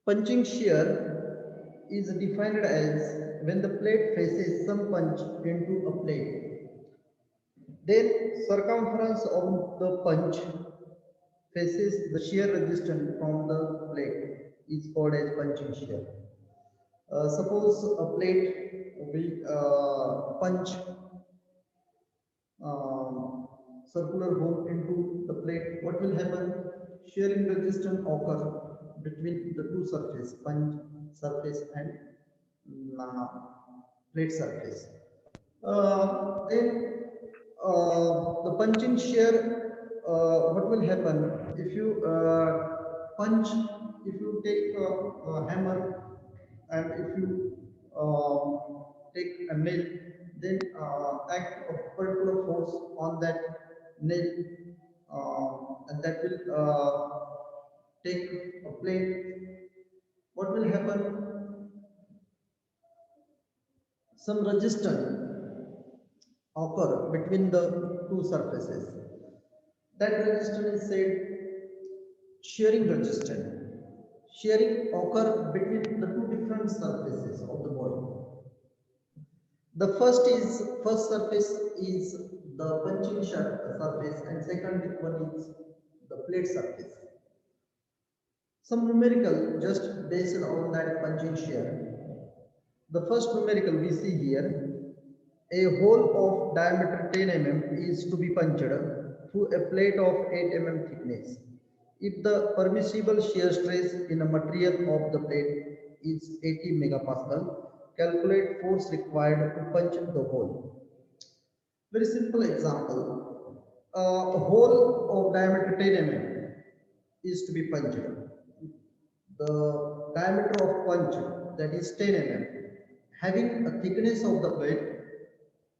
Punching shear is defined as when the plate faces some punch into a plate. Then circumference of the punch faces the shear resistance from the plate is called as punching shear. Suppose a plate will punch circular hole into the plate, what will happen? Shearing resistance occur between the two surface, punch surface and uh, plate surface. Then the punching shear, what will happen if you punch, if you take a hammer and if you take a nail, then act a particular force on that nail, and that will take a plate. What will happen? Some resistance occur between the two surfaces. That resistance is said shearing resistance. Shearing occur between the two different surfaces of the body. The first surface is the punching surface, and second one is the plate surface. Some numerical just based on that punching shear. The first numerical we see here, a hole of diameter 10 mm is to be punched through a plate of 8 mm thickness. If the permissible shear stress in a material of the plate is 80 megapascal, calculate force required to punch the hole. Very simple example. A hole of diameter 10 mm is to be punched. The diameter of punch, that is 10 mm, having a thickness of the plate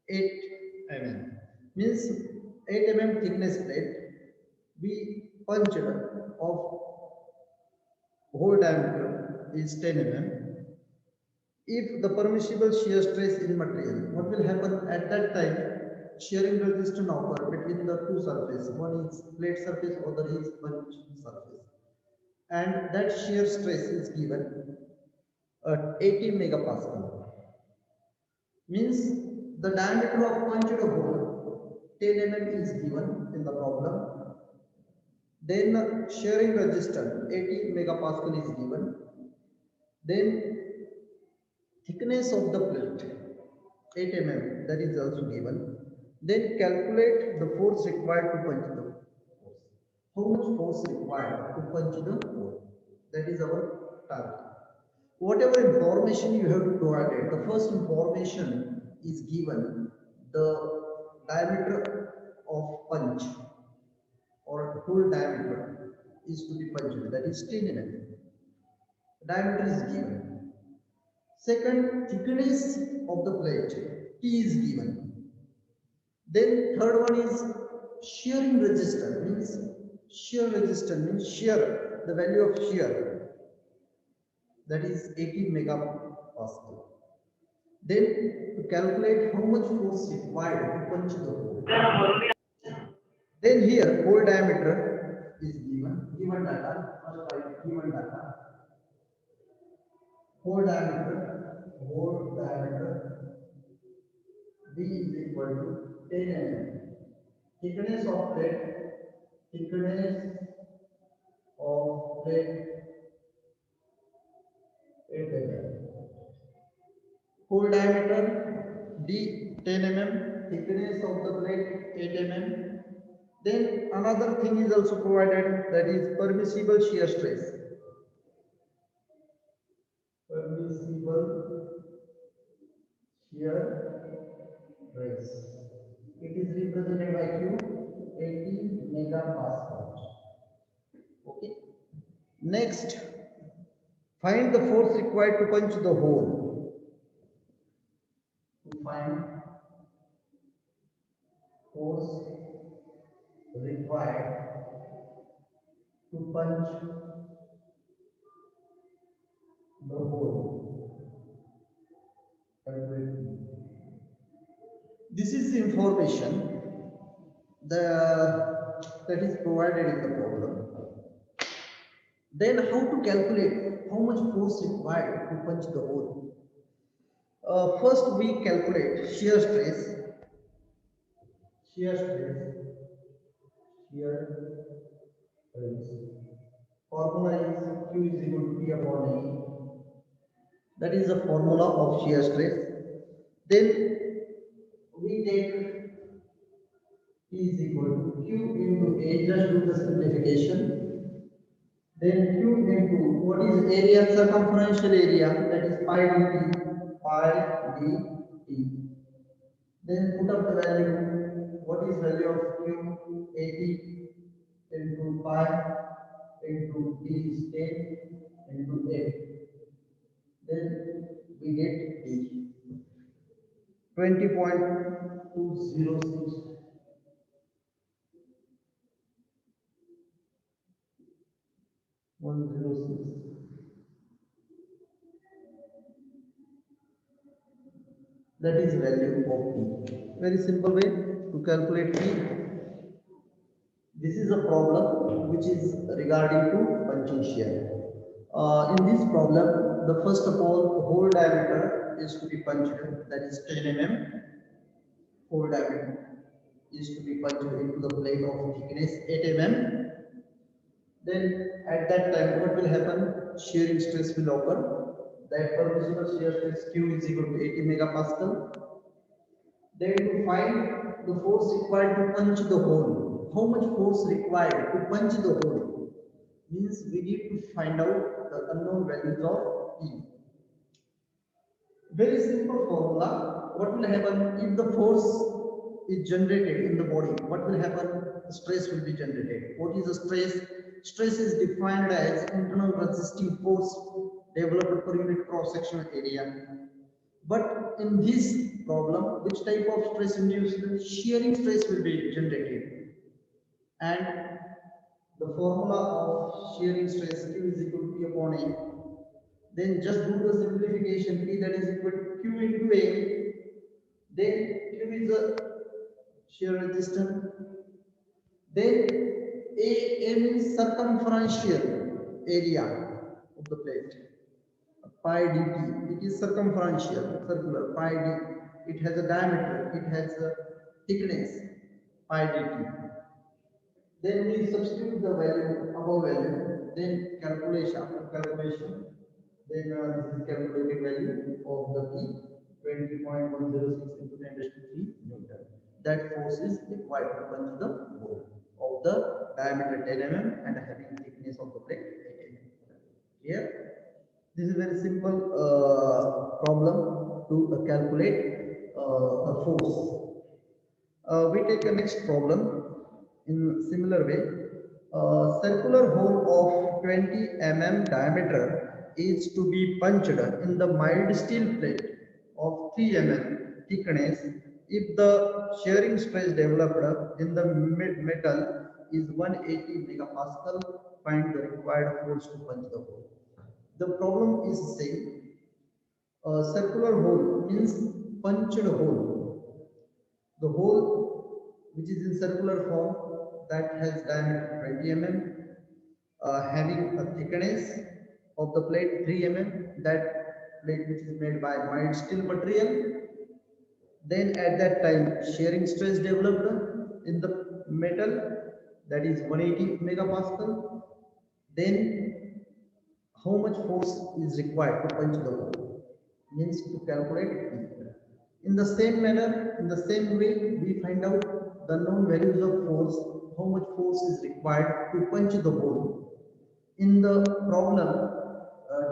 8 mm, means 8 mm thickness plate we punched of whole diameter is 10 mm. If the permissible shear stress in material, what will happen at that time? Shearing resistance occur between the two surfaces. One is plate surface, other is punch surface, and that shear stress is given at 80 megapascal. Means the diameter of punched hole 10 mm is given in the problem. Then shearing resistance 80 megapascal is given. Then thickness of the plate 8 mm, that is also given. Then calculate the force required to punch the force. How much force required to punch the hole? That is our target. Whatever information you have to provide it, the first information is given the diameter of punch or hole diameter is to be punched, that is 10 mm. Diameter is given. Second, thickness of the plate T is given. Then third one is shearing resistance, means shear, the value of shear, that is 80 megapascal. Then to calculate how much force required to punch the hole. Then here hole diameter is given data, first write given data, hole diameter D is equal to 10 mm. Thickness of plate, thickness of plate 8 mm. Hole diameter D 10 mm, thickness of the plate 8 mm. Then another thing is also provided, that is permissible shear stress. Permissible shear stress. It is represented by Q 80 megapascal. Okay. Next, find the force required to punch the hole. To find force required to punch the hole. This is the information that is provided in the problem. Then how to calculate how much force required to punch the hole? First we calculate shear stress. Shear stress. Shear stress. Formula is Q is equal to P upon E. That is the formula of shear stress. Then we take P is equal to Q into A. Just do the simplification. Then Q into what is area, circumferential area, that is pi dt, pi dt. Then put up the value. What is value of Q? 80 into pi into d is 10 into A. Then we get D. 20.206. 106. That is value of P. Very simple way to calculate P. This is a problem which is regarding to punching shear. In this problem, the first of all, the hole diameter is to be punched, that is 10 mm. Hole diameter is to be punched into the plate of thickness 8 mm. Then at that time, what will happen? Shearing stress will occur. That permissible shear stress Q is equal to 80 megapascal. Then to find the force required to punch the hole. How much force required to punch the hole? Means we need to find out the unknown values of E. Very simple formula. What will happen if the force is generated in the body? What will happen? Stress will be generated. What is the stress? Stress is defined as internal resisting force developed per unit cross-sectional area. But in this problem, which type of stress induced? Shearing stress will be generated. And the formula of shearing stress Q is equal to P upon A. Then just do the simplification. P that is equal to Q into A. Then Q is the shear resistance. Then A means circumferential area of the plate. Pi dt. It is circumferential, circular. Pi d. It has a diameter. It has a thickness. Pi dt. Then we substitute the value, above value. Then calculation, after calculation, then this is calculated value of the P, 20.106 into 10 raised to 3 Newton. That force is required to punch the hole of the diameter 10 mm and having thickness of the plate 8 mm. Here, this is a very simple problem to calculate the force. We take the next problem in similar way. Circular hole of 20 mm diameter is to be punched in the mild steel plate of 3 mm thickness if the shearing stress developed in the metal is 180 megapascal. Find the required force to punch the hole. The problem is same. Circular hole means punched hole. The hole which is in circular form that has diameter 20 mm, having a thickness of the plate 3 mm, that plate which is made by mild steel material. Then at that time shearing stress developed in the metal, that is 180 megapascal. Then how much force is required to punch the hole? Means to calculate P. In the same manner, in the same way, we find out the known values of force, how much force is required to punch the hole. In the problem,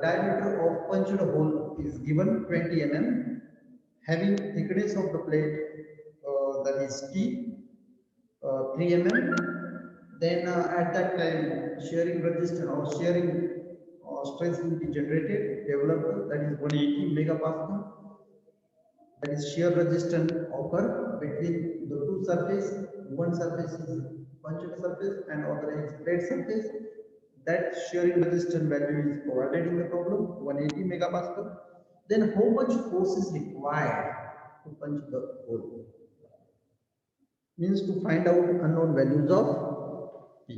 diameter of punched hole is given 20 mm, having thickness of the plate, that is T, 3 mm. Then at that time, shearing resistance or shearing stress will be generated, developed, that is 180 megapascal. That is shear resistance occur between the two surfaces. One surface is punched surface and other is plate surface. That shearing resistance value is provided in the problem, 180 megapascal. Then how much force is required to punch the hole? Means to find out unknown values of P.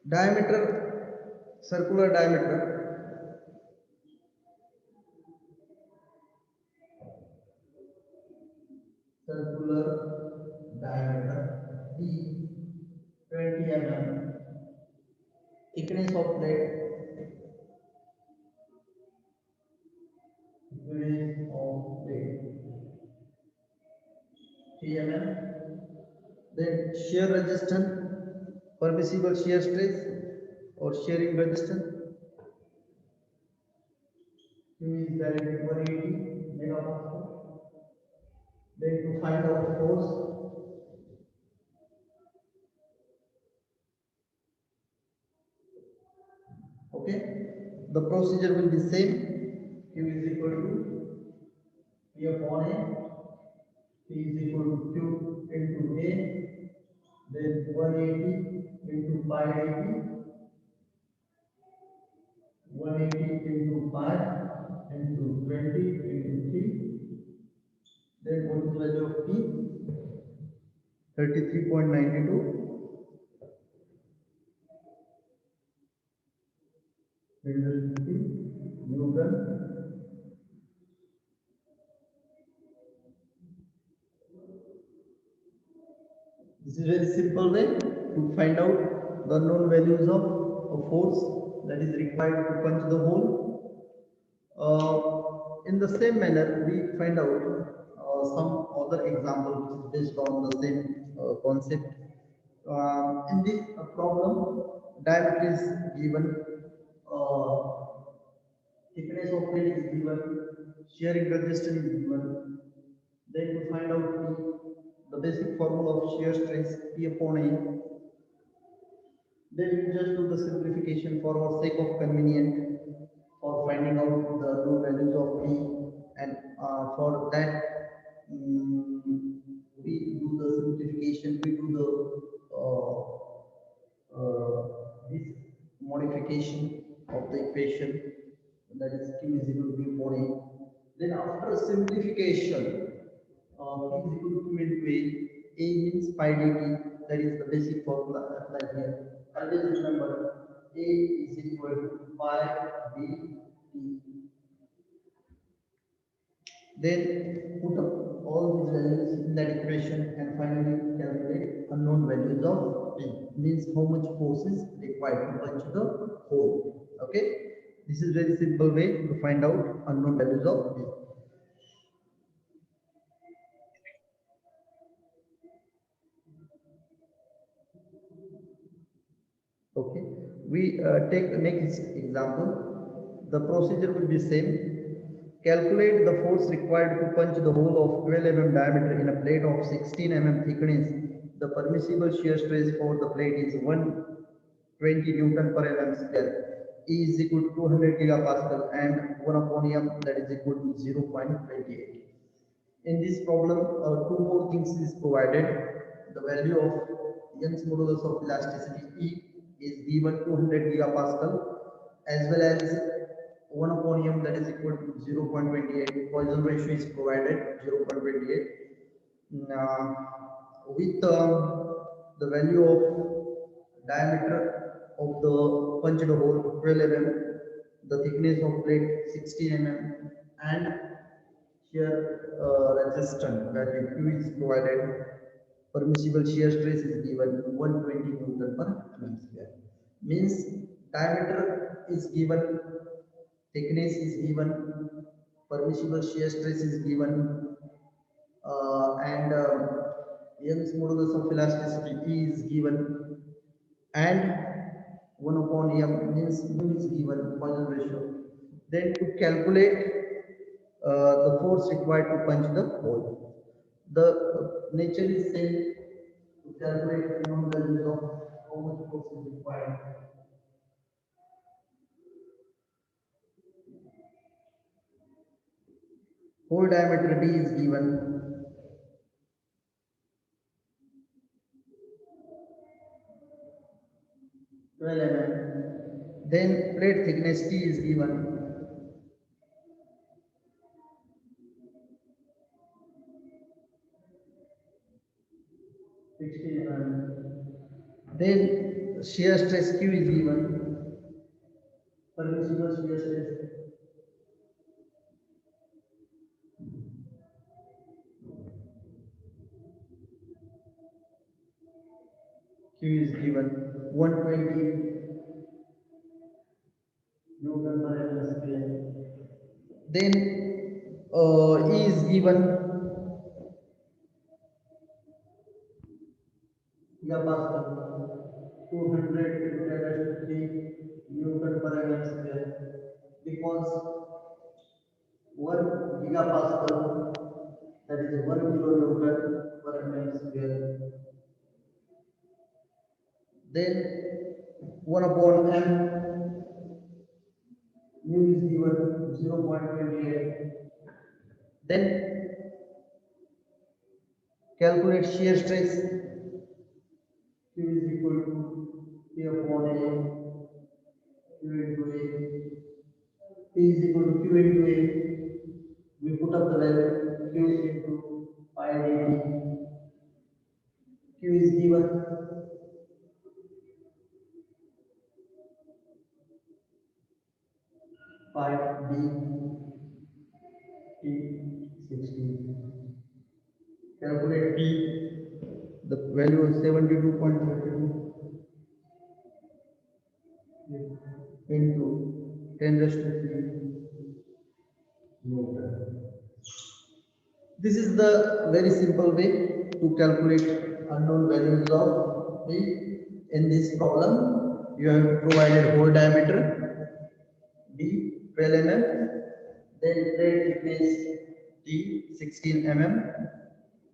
diameter, circular diameter, circular diameter D 20 mm, thickness of plate, thickness of plate 3 mm. Then shear resistance, permissible shear stress or shearing resistance, Q is valid at 180 megapascal. Then to find out force, okay, the procedure will be same. Q is equal to P upon A, P is equal to Q into A, then 180 into pi 80, 180 into pi into 20 into 3, then what is the value of P? 33.92 Newton. This is a very simple way to find out the known values of a force that is required to punch the hole. In the same manner, we find out some other example based on the same concept. In this problem, diameter is given, uh, thickness of plate is given, shearing resistance is given. Then to find out the basic formula of shear stress P upon A. Then you just do the simplification for our sake of convenient for finding out the known values of P, and for that we do the simplification, we do the this modification of the equation, that is Q is equal to P upon A. Then after simplification, P is equal to Q into A means pi dt, that is the basic formula applied here. Always remember, A is equal to pi dt. Then put up all these values in that equation and finally calculate unknown values of P, means how much force is required to punch the hole. Okay, this is very simple way to find out unknown values of P. Okay, we take the next example. The procedure will be same. Calculate the force required to punch the hole of 12 mm diameter in a plate of 16 mm thickness. The permissible shear stress for the plate is 120 Newton per mm square. E is equal to 200 gigapascal and 1 upon m, that is equal to 0.28. In this problem, two more things is provided. The value of Young's modulus of elasticity E is given 200 gigapascal, as well as 1 upon m, that is equal to 0.28. Poisson ratio is provided 0.28. With the value of diameter of the punched hole 12 mm, the thickness of plate 16 mm, and shear resistance value Q is provided, permissible shear stress is given 120 Newton per mm square. Means diameter is given, thickness is given, permissible shear stress is given, and Young's modulus of elasticity E is given, and 1 upon m means mu is given, Poisson ratio. Then to calculate the force required to punch the hole. The nature is same, to calculate the known values of how much force is required. Hole diameter D is given, 12 mm. Then plate thickness T is given, 16 mm. Then shear stress Q is given. Permissible shear stress Q is given 120 Newton per mm square. Then E is given gigapascal 200 into 10 Newton per mm square, because 1 gigapascal, that is 1 kilonewton per mm square. Then 1 upon m, mu is given 0.28. Then calculate shear stress. Q is equal to P upon A, Q into A. P is equal to Q into A. We put up the value Q into pi dt. Q is given 5 d T 16. Calculate P. The value is 72.32 into 10 raised to 3 Newton. This is the very simple way to calculate unknown values of P. In this problem, you have provided hole diameter D 12 mm, then plate thickness T 16 mm,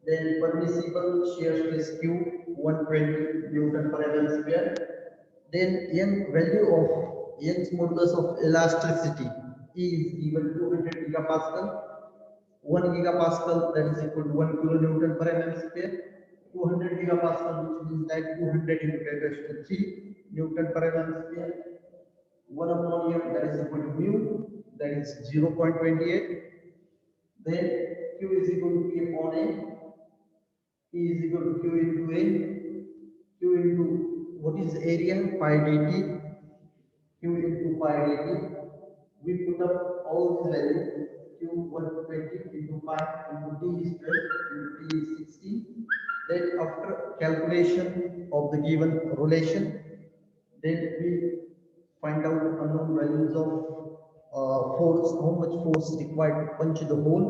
then permissible shear stress Q 120 Newton per mm square, then Young value of Young's modulus of elasticity E is given 200 gigapascal. 1 gigapascal, that is equal to 1 kilonewton per mm square. 200 gigapascal, which means that 200 into 10 raised to 3 Newton per mm square. 1 upon m, that is equal to mu, that is 0.28. Then Q is equal to P upon A. P is equal to Q into A. Q into what is area? Pi dt. Q into pi dt. We put up all these values. Q 120 into pi into T is 12 into T is 16. Then after calculation of the given relation, then we find out unknown values of force, how much force required to punch the hole.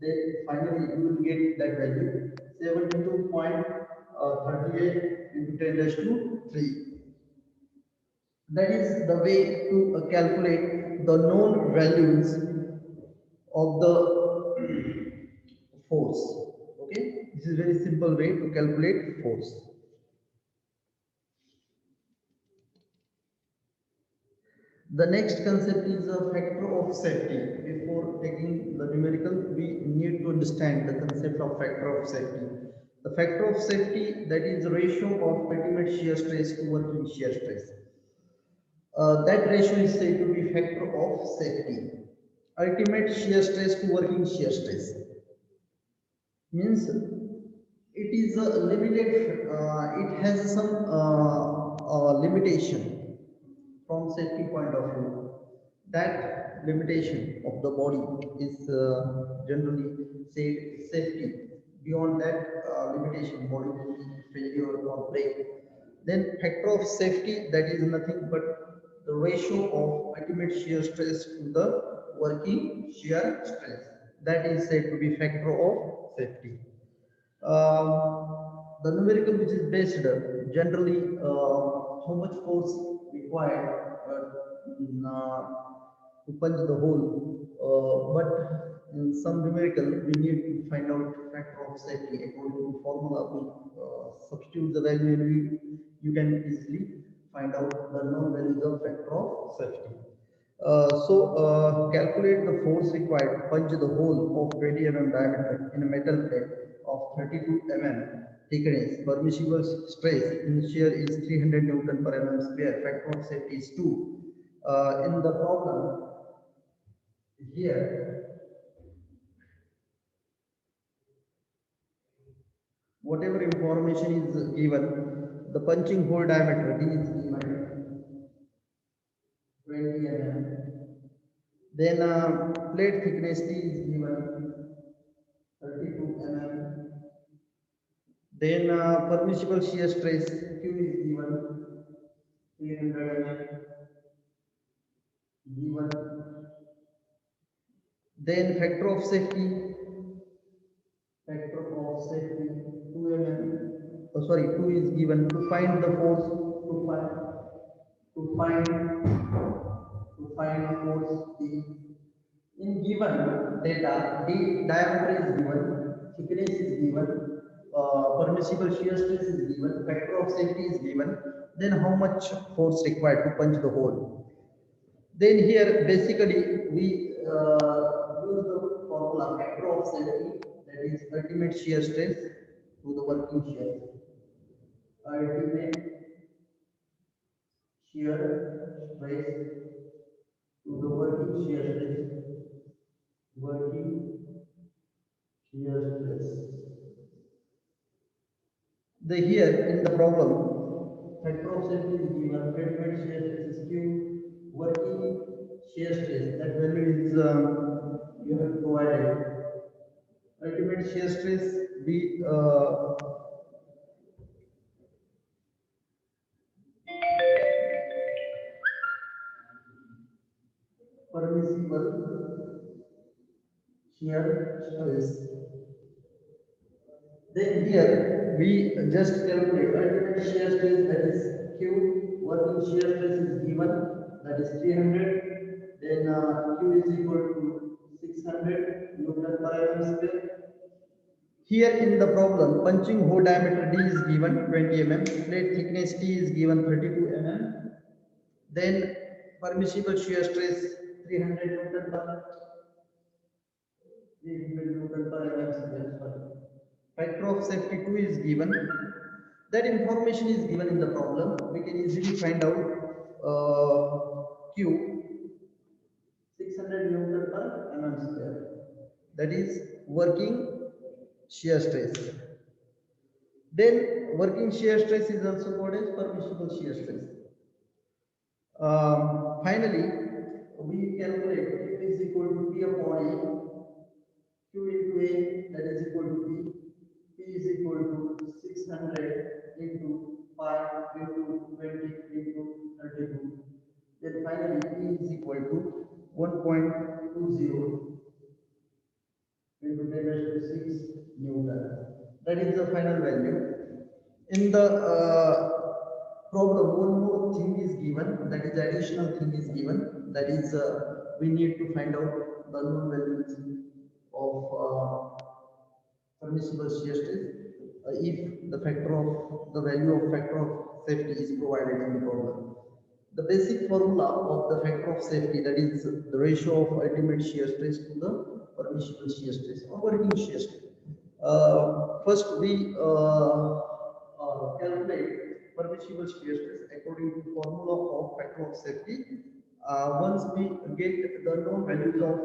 Then finally you will get that value 72.38 into 10 raised to 3. That is the way to calculate the known values of the force. Okay, this is very simple way to calculate force. The next concept is a factor of safety. Before taking the numerical, we need to understand the concept of factor of safety. The factor of safety, that is the ratio of ultimate shear stress to working shear stress. That ratio is said to be factor of safety. Ultimate shear stress to working shear stress means it is a limited, it has some limitation from safety point of view. That limitation of the body is generally said safety. Beyond that limitation, body will failure or break. Then factor of safety, that is nothing but the ratio of ultimate shear stress to the working shear stress. That is said to be factor of safety. The numerical which is based generally how much force required to punch the hole, but in some numerical we need to find out factor of safety according to formula. We substitute the value and you can easily find out the known values of factor of safety. Calculate the force required to punch the hole of 20 mm diameter in a metal plate of 32 mm thickness. Permissible stress in shear is 300 Newton per mm square. Factor of safety is 2. In the problem here, whatever information is given, the punching hole diameter D is given 20 mm. Then plate thickness T is given 32 mm. Then permissible shear stress Q is given 300 mm. Given. Then factor of safety 2 mm. Oh, sorry, 2 is given to find the force to find force D. In given data, D diameter is given, thickness is given, permissible shear stress is given, factor of safety is given, then how much force required to punch the hole. Then here basically we use the formula factor of safety, that is ultimate shear stress to the working shear. Ultimate shear stress to the working shear stress. Working shear stress. Here in the problem, factor of safety is given, ultimate shear stress is Q, working shear stress, that value is you have provided. Ultimate shear stress be permissible shear stress. Then here we just calculate ultimate shear stress, that is Q, working shear stress is given, that is 300. Then Q is equal to 600 Newton per mm square. Here in the problem, punching hole diameter D is given 20 mm, plate thickness T is given 32 mm. Then permissible shear stress 300 Newton per mm square. Factor of safety 2 is given. That information is given in the problem. We can easily find out Q 600 Newton per mm square. That is working shear stress. Then working shear stress is also called as permissible shear stress. Finally, we calculate Q is equal to P upon A. Q into A, that is equal to P. P is equal to 600 into 5 into 20 into 32. Then finally, P is equal to 1.20 into 10 raised to 6 Newton. That is the final value. In the problem, one more thing is given, that is additional thing is given, that is we need to find out the unknown values of permissible shear stress if the value of factor of safety is provided in the problem. The basic formula of the factor of safety, that is the ratio of ultimate shear stress to the permissible shear stress or working shear stress. First we calculate permissible shear stress according to formula of factor of safety. Once we get the known values of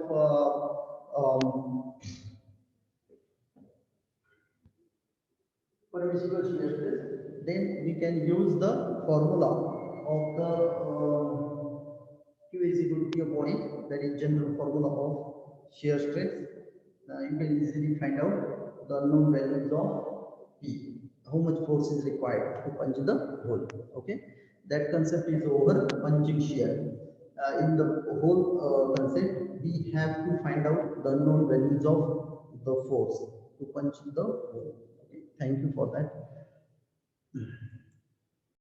permissible shear stress, then we can use the formula of the Q is equal to P upon A, that is general formula of shear stress. You can easily find out the unknown values of P, how much force is required to punch the hole. Okay, that concept is over. Punching shear, in the whole concept we have to find out the unknown values of the force to punch the hole. Okay, thank you for that.